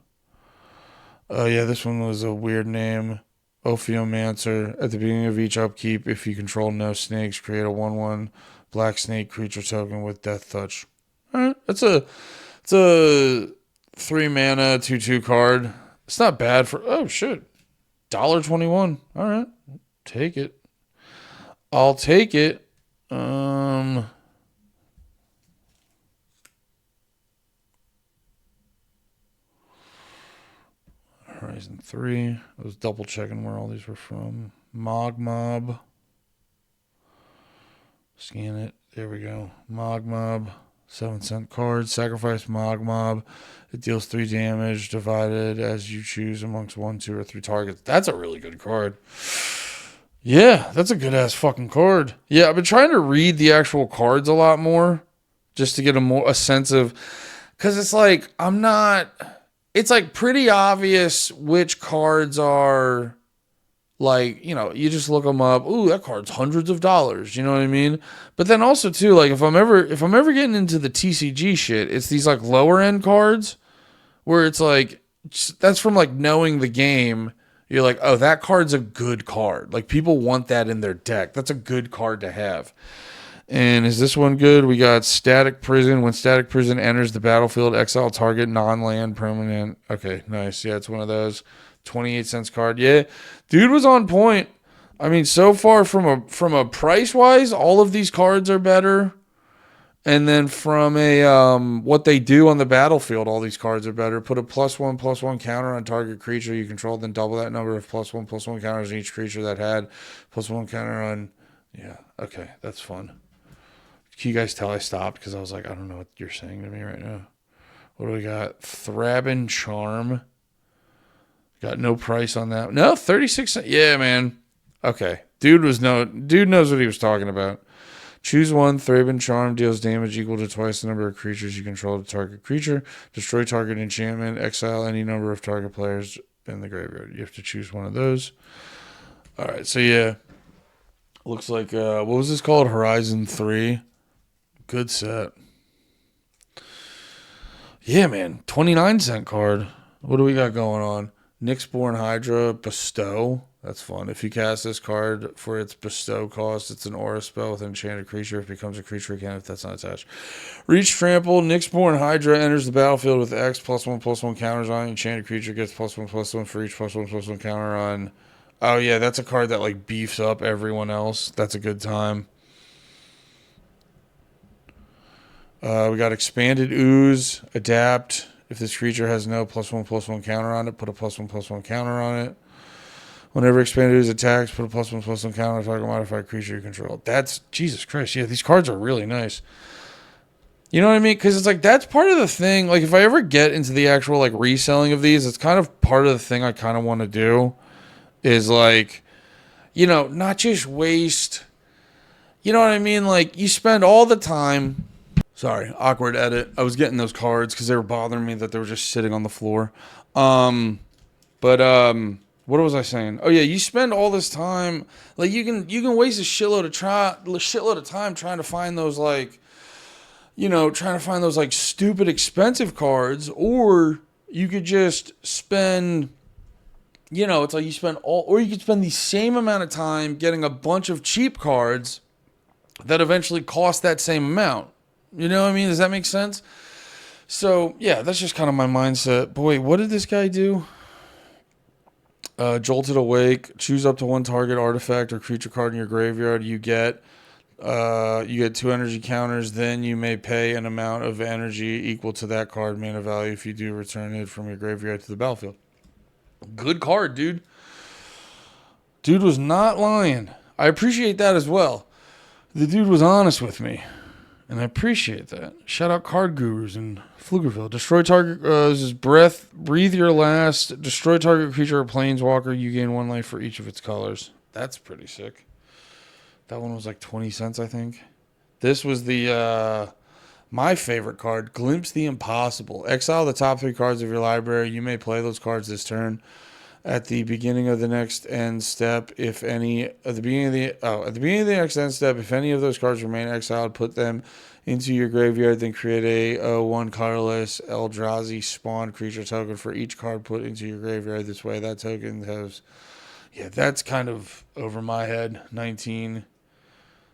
Oh, yeah, this one was a weird name. Ophiomancer. At the beginning of each upkeep, if you control no snakes, create a 1/1 black snake creature token with Death Touch. All right. It's a 3 mana 2/2 card. It's not bad for. Oh, shit. $1.21. All right. Take it. I'll take it. Horizon 3. I was double checking where all these were from. Mogmob. Scan it. There we go. Mogmob. 7-cent card. Sacrifice Mogmob. It deals 3 damage divided as you choose amongst 1, 2, or 3 targets. That's a really good card. Yeah, that's a good ass fucking card. Yeah, I've been trying to read the actual cards a lot more just to get a sense of, because it's like it's like pretty obvious which cards are like, you just look them up. Ooh, that card's hundreds of dollars. You know what I mean? But then also too, like if I'm ever getting into the TCG shit, it's these like lower end cards where it's like that's from like knowing the game. You're like, oh, that card's a good card. Like people want that in their deck. That's a good card to have. And is this one good? We got Static Prison. When Static Prison enters the battlefield, exile target non-land permanent. Okay, nice. Yeah, it's one of those. 28 cents card. Yeah, dude was on point. I mean, so far from a price wise, all of these cards are better. And then from a what they do on the battlefield, all these cards are better. Put a +1/+1 counter on target creature you control, then double that number of +1/+1 counters on each creature that had +1 counter on. Yeah, okay, that's fun. Can you guys tell I stopped because I was like, I don't know what you're saying to me right now. What do we got? Thrabin Charm. Got no price on that. No, 36 cents. Yeah, man. Okay. Dude knows what he was talking about. Choose one. Thrabin Charm deals damage equal to twice the number of creatures you control to target creature. Destroy target enchantment. Exile any number of target players in the graveyard. You have to choose one of those. All right. So, yeah. Looks like, what was this called? Horizon 3. Good set. Yeah, man. 29-cent card. What do we got going on? Nyxborn Hydra, Bestow. That's fun. If you cast this card for its Bestow cost, it's an aura spell with an enchanted creature. If it becomes a creature again, if that's not attached. Reach Trample. Nyxborn Hydra enters the battlefield with X +1/+1 counters on. Enchanted creature gets +1/+1 for each +1/+1 counter on. Oh, yeah, that's a card that like beefs up everyone else. That's a good time. We got Expanded Ooze. Adapt. If this creature has no +1/+1 counter on it, put a +1/+1 counter on it. Whenever Expanded Ooze attacks, put a +1/+1 counter on target modified creature you control. That's, Jesus Christ, yeah, these cards are really nice. You know what I mean? Because it's like, that's part of the thing. Like, if I ever get into the actual, like, reselling of these, it's kind of part of the thing I kind of want to do. Is, like, not just waste. You know what I mean? Like, you spend all the time. Sorry, awkward edit. I was getting those cards because they were bothering me that they were just sitting on the floor. What was I saying? Oh yeah, you spend all this time, like you can waste a shitload of time trying to find those like, stupid expensive cards, or you could just spend, it's like you could spend the same amount of time getting a bunch of cheap cards that eventually cost that same amount. You know what I mean? Does that make sense? So, yeah, that's just kind of my mindset. Boy, what did this guy do? Jolted Awake. Choose up to one target artifact or creature card in your graveyard. You get 2 energy counters. Then you may pay an amount of energy equal to that card mana value. If you do, return it from your graveyard to the battlefield. Good card, dude. Dude was not lying. I appreciate that as well. The dude was honest with me. And I appreciate that. Shout out Card Gurus in Pflugerville. Destroy target. This is breathe your last. Destroy target creature or planeswalker. You gain 1 life for each of its colors. That's pretty sick. That one was like 20 cents, I think. This was the my favorite card, Glimpse the Impossible. Exile the top 3 cards of your library. You may play those cards this turn. At the beginning of the next end step, if any at the beginning of the next end step, if any of those cards remain exiled, put them into your graveyard. Then create a 1 colorless Eldrazi spawn creature token for each card put into your graveyard. This way, that token has that's kind of over my head. 19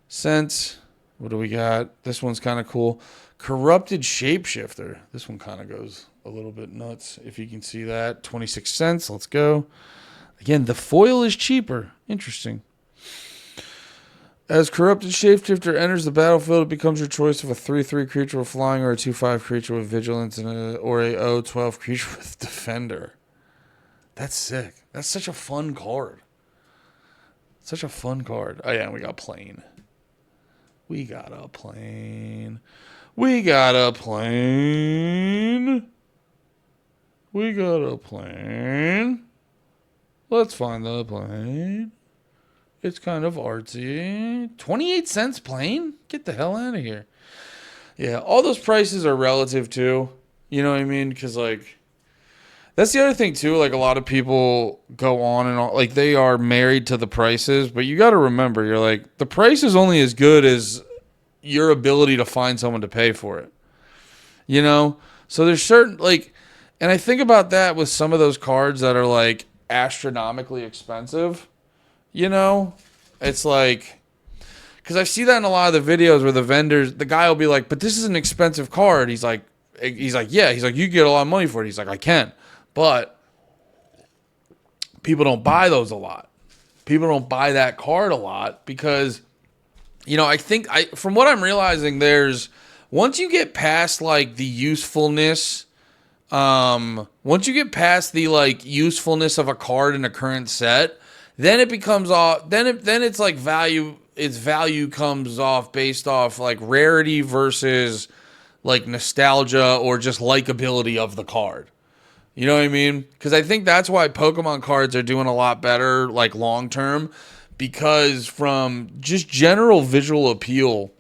cents. What do we got? This one's kind of cool. Corrupted Shapeshifter. This one kind of goes a little bit nuts, if you can see that. 26 cents. Let's go. Again, the foil is cheaper. Interesting. As Corrupted Shapeshifter enters the battlefield, it becomes your choice of a 3/3 creature with flying or a 2/5 creature with vigilance or a 0/12 creature with defender. That's sick. That's such a fun card. Such a fun card. Oh, yeah, and we got plane. We got a plane. We got a plane. We got a plane. Let's find the plane. It's kind of artsy. 28 cents plane? Get the hell out of here. Yeah, all those prices are relative too. You know what I mean? Because, like, that's the other thing too. Like, a lot of people go on and on. Like, they are married to the prices. But you got to remember, you're like, the price is only as good as your ability to find someone to pay for it. You know? So there's certain, like, and I think about that with some of those cards that are, like, astronomically expensive. You know? It's like, because I see that in a lot of the videos where the vendors, the guy will be like, but this is an expensive card. He's like, yeah. He's like, you get a lot of money for it. He's like, I can. But people don't buy those a lot. People don't buy that card a lot because, you know, from what I'm realizing, once you get past, like, the usefulness, once you get past the, like, usefulness of a card in a current set, then it becomes off, then it's like its value comes off based off, like, rarity versus, like, nostalgia or just likability of the card. You know what I mean? Because I think that's why Pokemon cards are doing a lot better, like, long term, because from just general visual appeal,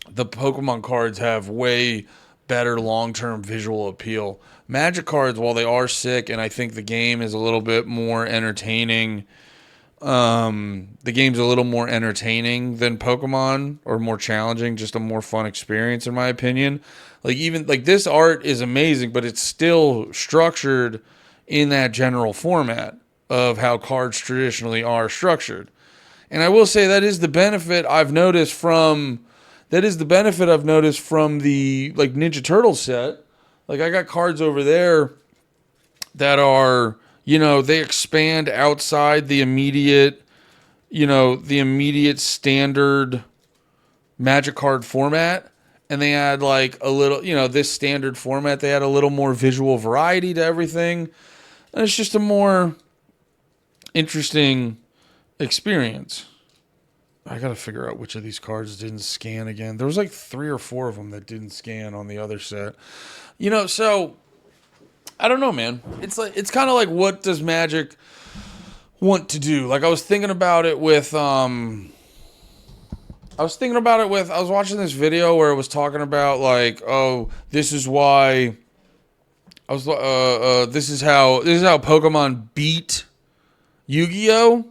the Pokemon cards have way better long-term visual appeal. Magic cards, while they are sick, and I think the game is a little bit more entertaining, the game's a little more entertaining than Pokemon, or more challenging, just a more fun experience, in my opinion. Like, even, like, this art is amazing, but it's still structured in that general format of how cards traditionally are structured. And I will say that is the benefit I've noticed from the, like, Ninja Turtle set. Like, I got cards over there that are, you know, they expand outside the immediate standard Magic card format. And they add, like, a little, you know, this standard format, they add a little more visual variety to everything. And it's just a more interesting experience. I got to figure out which of these cards didn't scan again. There was like 3 or 4 of them that didn't scan on the other set. You know, so I don't know, man. It's like, it's kind of like, what does Magic want to do? Like, I was thinking about it with I was watching this video where it was talking about, like, oh, this is why this is how Pokemon beat Yu-Gi-Oh!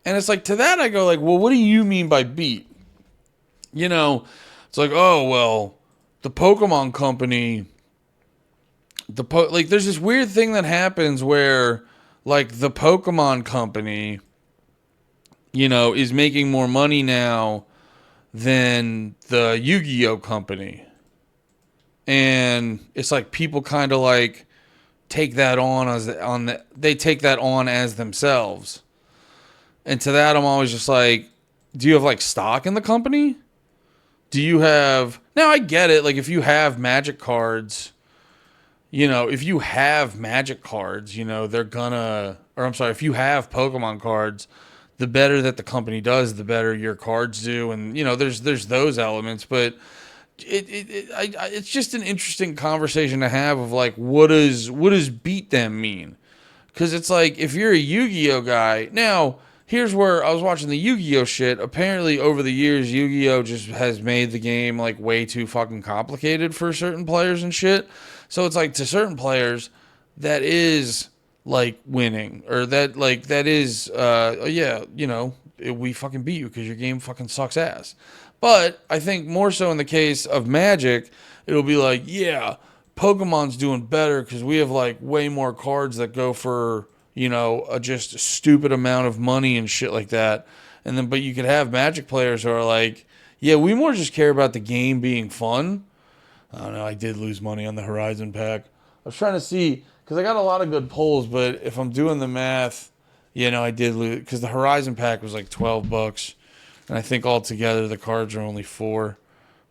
And it's like, to that I go, like, well, what do you mean by beat? You know, it's like, oh, well, the Pokemon company, like, there's this weird thing that happens where, like, the Pokemon company, you know, is making more money now than the Yu-Gi-Oh! Company. And it's like people kind of, like, take that they take that on as themselves. And to that, I'm always just like, do you have, like, stock in the company? Do you have... Now, I get it. Like, if you have Magic cards, you know, if you have Pokemon cards, the better that the company does, the better your cards do, and there's those elements, but it's just an interesting conversation to have of like what does beat them mean? Because it's like if you're a Yu-Gi-Oh guy now. Here's where I was watching the Yu-Gi-Oh shit. Apparently, over the years, Yu-Gi-Oh just has made the game like way too fucking complicated for certain players and shit. So it's like to certain players, that is like winning, or that is yeah, we fucking beat you because your game fucking sucks ass. But I think more so in the case of Magic, it'll be like, yeah, Pokemon's doing better because we have like way more cards that go for a just stupid amount of money and shit like that. And then, but you could have Magic players who are like, yeah, we more just care about the game being fun. I don't know. I did lose money on the Horizon pack. I was trying to see because I got a lot of good pulls, but if I'm doing the math, I did lose because the Horizon pack was like $12, and I think altogether the cards are only $4.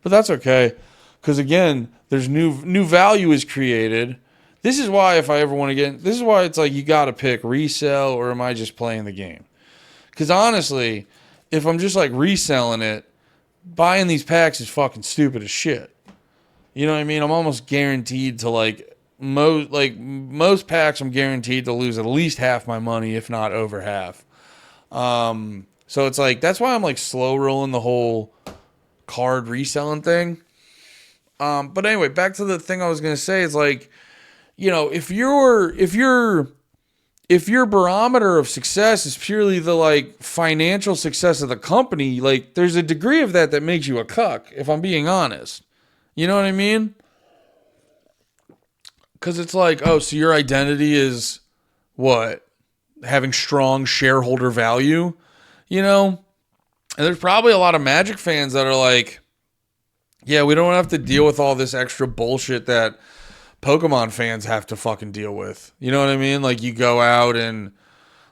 But that's okay because again, there's new value is created. This is why if I ever want to this is why it's like you got to pick resell or am I just playing the game? Because honestly, if I'm just like reselling it, buying these packs is fucking stupid as shit. You know what I mean? I'm almost guaranteed to most packs. I'm guaranteed to lose at least half my money, if not over half. So it's like that's why I'm like slow rolling the whole card reselling thing. But anyway, back to the thing I was gonna say is like, if your barometer of success is purely the like financial success of the company, like there's a degree of that makes you a cuck, if I'm being honest. You know what I mean? Because it's like, oh, so your identity is what? Having strong shareholder value, And there's probably a lot of Magic fans that are like, yeah, we don't have to deal with all this extra bullshit that Pokemon fans have to fucking deal with. You know what I mean? Like you go out and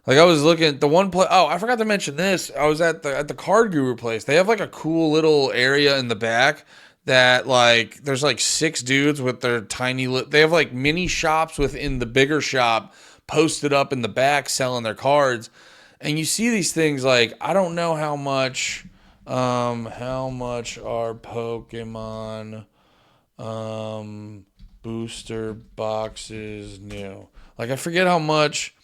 like I was looking at the one place. Oh, I forgot to mention this. I was at the Card Guru place. They have like a cool little area in the back that like there's like 6 dudes with their tiny. They have like mini shops within the bigger shop posted up in the back selling their cards, and you see these things like I don't know how much. How much are Pokemon booster boxes new? Like I forget how much.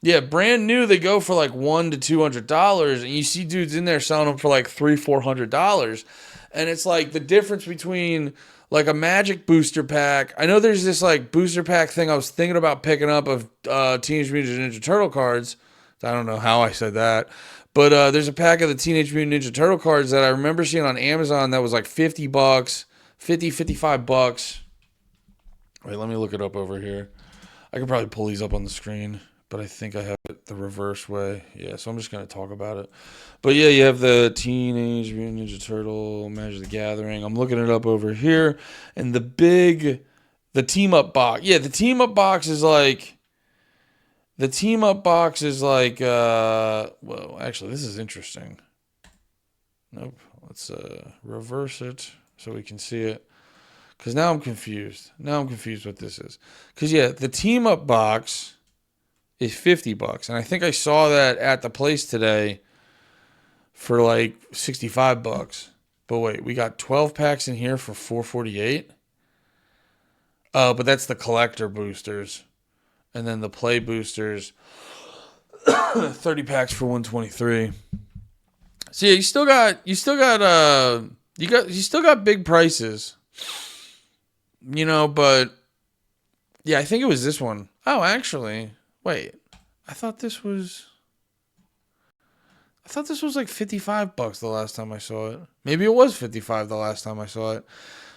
Yeah, brand new they go for like $100 to $200, and you see dudes in there selling them for like $300-400, and it's like the difference between like a Magic booster pack. I know there's this like booster pack thing I was thinking about picking up of Teenage Mutant Ninja Turtle cards. I don't know how I said that. But there's a pack of the Teenage Mutant Ninja Turtle cards that I remember seeing on Amazon that was like $50, $55. Wait, let me look it up over here. I could probably pull these up on the screen, but I think I have it the reverse way. Yeah, so I'm just going to talk about it. But yeah, you have the Teenage Mutant Ninja Turtle, Magic the Gathering. I'm looking it up over here. And the team up box. Yeah, the team up box is like... well, actually, this is interesting. Nope. Let's reverse it so we can see it. Because now I'm confused. What this is. Because, yeah, the team up box is $50. And I think I saw that at the place today for like $65. But wait, we got 12 packs in here for $448. Oh, but that's the collector boosters. And then the play boosters, 30 packs for $123. So yeah, you still got big prices. But yeah, I think it was this one. Oh, actually, wait. I thought this was like $55 the last time I saw it. Maybe it was $55 the last time I saw it.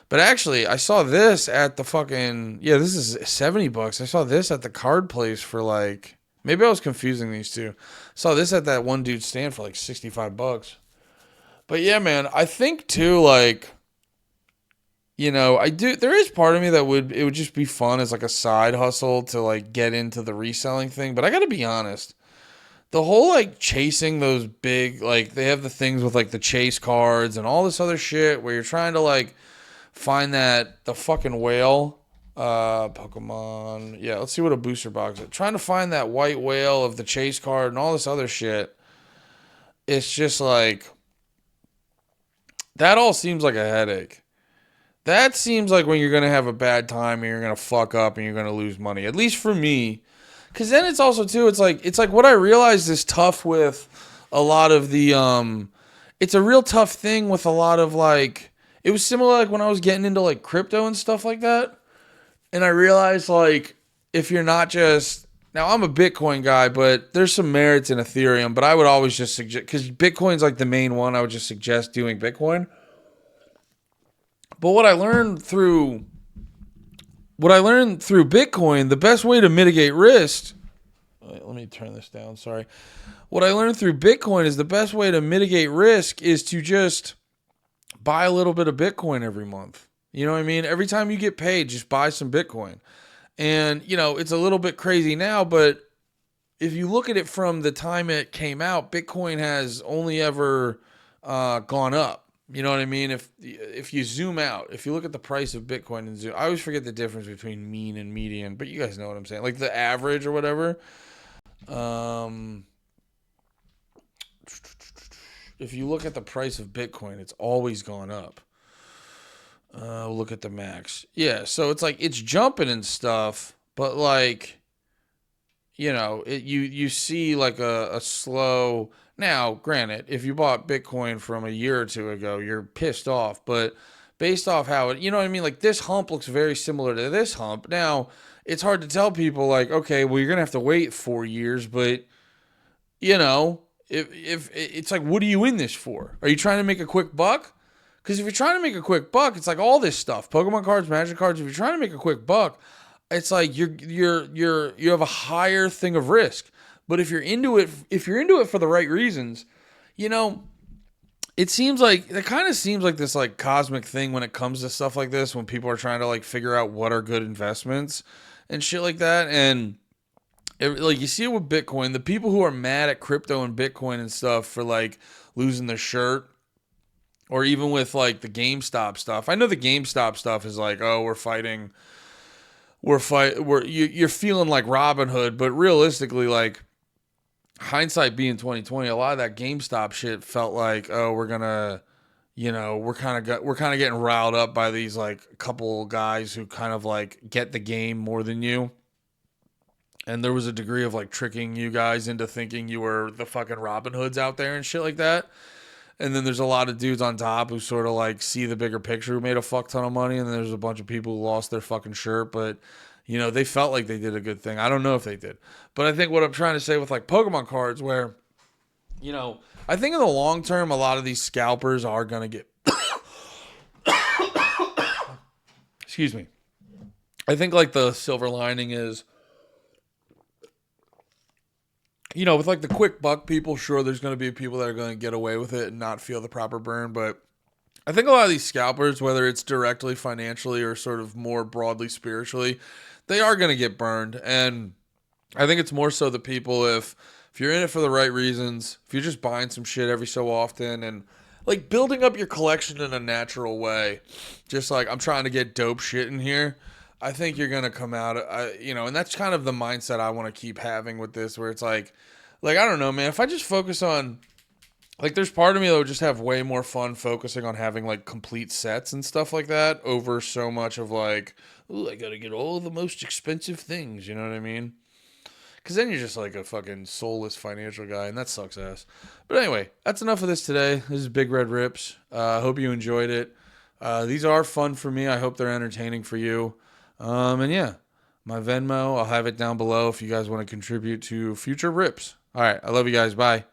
But actually, I saw this at the fucking... Yeah, this is $70. I saw this at the card place for like... Maybe I was confusing these two. I saw this at that one dude's stand for like $65. But yeah, man, I think too, like... There is part of me that it would just be fun as like a side hustle to like get into the reselling thing. But I gotta be honest. The whole like chasing those big... Like, they have the things with like the chase cards and all this other shit where you're trying to like... Find the fucking whale. Pokemon. Yeah, let's see what a booster box is. Trying to find that white whale of the chase card and all this other shit. it's just like that all seems like a headache. That seems like when you're going to have a bad time and you're going to fuck up and you're going to lose money. At least for me. Cuz then it's also too it's like what I realized is tough with a lot of the it's a real tough thing with a lot of like it was similar like when I was getting into like crypto and stuff like that. And I realized like if you're not just now I'm a Bitcoin guy, but there's some merits in Ethereum, but I would always just suggest cuz Bitcoin's like the main one, I would just suggest doing Bitcoin. But what I learned through Bitcoin, the best way to mitigate risk. Let me turn this down. Sorry. What I learned through Bitcoin is the best way to mitigate risk is to just buy a little bit of Bitcoin every month. You know what I mean? Every time you get paid, just buy some Bitcoin. And, it's a little bit crazy now, but if you look at it from the time it came out, Bitcoin has only ever gone up. You know what I mean? If you zoom out, if you look at the price of Bitcoin and zoom, I always forget the difference between mean and median, but you guys know what I'm saying, like the average or whatever. Um, if you look at the price of Bitcoin, it's always gone up. Look at the max. Yeah, so it's like it's jumping and stuff, but like you see like a slow. Now, granted, if you bought Bitcoin from a year or two ago, you're pissed off. But based off how it, you know what I mean? Like this hump looks very similar to this hump. Now, it's hard to tell people like, okay, well, you're gonna have to wait 4 years, but you know, if it's like, what are you in this for? Are you trying to make a quick buck? Because if you're trying to make a quick buck, it's like all this stuff, Pokemon cards, Magic cards. If you're trying to make a quick buck, it's like you have a higher thing of risk. But if you're into it for the right reasons, you know, it kind of seems like this like cosmic thing when it comes to stuff like this, when people are trying to like figure out what are good investments and shit like that. And like you see it with Bitcoin, the people who are mad at crypto and Bitcoin and stuff for like losing their shirt, or even with like the GameStop stuff. I know the GameStop stuff is like, oh, you're feeling like Robin Hood, but realistically, like hindsight being 2020, a lot of that GameStop shit felt like, oh, we're kind of getting riled up by these like couple guys who kind of like get the game more than you. And there was a degree of like tricking you guys into thinking you were the fucking Robin Hoods out there and shit like that. And then there's a lot of dudes on top who sort of like see the bigger picture, who made a fuck ton of money. And then there's a bunch of people who lost their fucking shirt, but they felt like they did a good thing. I don't know if they did, but I think what I'm trying to say with like Pokemon cards, where, I think in the long term, a lot of these scalpers are going to get, excuse me. I think like the silver lining is, with like the quick buck people, sure, there's going to be people that are going to get away with it and not feel the proper burn. But I think a lot of these scalpers, whether it's directly financially or sort of more broadly spiritually, they are going to get burned. And I think it's more so the people, if you're in it for the right reasons, if you're just buying some shit every so often and like building up your collection in a natural way, just like I'm trying to get dope shit in here, I think you're going to come out, and that's kind of the mindset I want to keep having with this, where it's like, I don't know, man, if I just focus on, like, there's part of me that would just have way more fun focusing on having, like, complete sets and stuff like that over so much of, like, ooh, I got to get all the most expensive things, you know what I mean? Because then you're just, like, a fucking soulless financial guy, and that sucks ass. But anyway, that's enough of this today. This is Big Red Rips. I hope you enjoyed it. These are fun for me. I hope they're entertaining for you. And yeah, my Venmo, I'll have it down below if you guys want to contribute to future rips. All right. I love you guys. Bye.